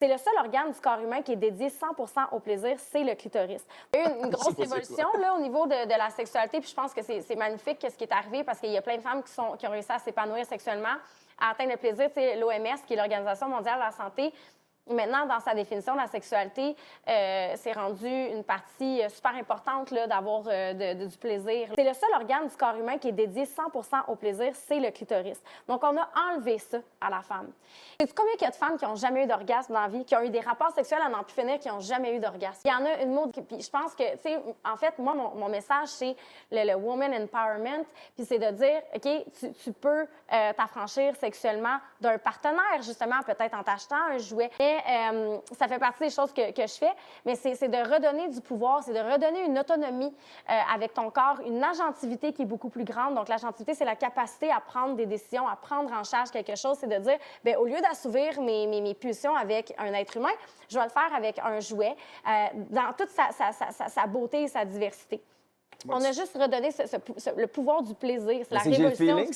C'est le seul organe du corps humain qui est dédié 100 au plaisir, c'est le clitoris. Il y a eu une grosse évolution là, au niveau de la sexualité, puis je pense que c'est magnifique ce qui est arrivé parce qu'il y a plein de femmes qui ont réussi à s'épanouir sexuellement, à atteindre le plaisir. L'OMS, qui est l'Organisation mondiale de la santé, maintenant, dans sa définition, la sexualité, c'est rendu une partie super importante d'avoir du plaisir. C'est le seul organe du corps humain qui est dédié 100 au plaisir, c'est le clitoris. Donc, on a enlevé ça à la femme. Sais-tu combien il y a de femmes qui n'ont jamais eu d'orgasme dans la vie, qui ont eu des rapports sexuels à n'en plus finir, qui n'ont jamais eu d'orgasme? Il y en a une mode, puis je pense que, tu sais, en fait, moi, mon message, c'est le woman empowerment, puis c'est de dire, OK, tu peux t'affranchir sexuellement d'un partenaire, justement, peut-être en t'achetant un jouet. Mais ça fait partie des choses que je fais, mais c'est de redonner du pouvoir, c'est de redonner une autonomie avec ton corps, une agentivité qui est beaucoup plus grande. Donc, l'agentivité, c'est la capacité à prendre des décisions, à prendre en charge quelque chose. C'est de dire, bien, au lieu d'assouvir mes pulsions avec un être humain, je vais le faire avec un jouet dans toute sa beauté et sa diversité. On a juste redonné le pouvoir du plaisir. C'est la révolution.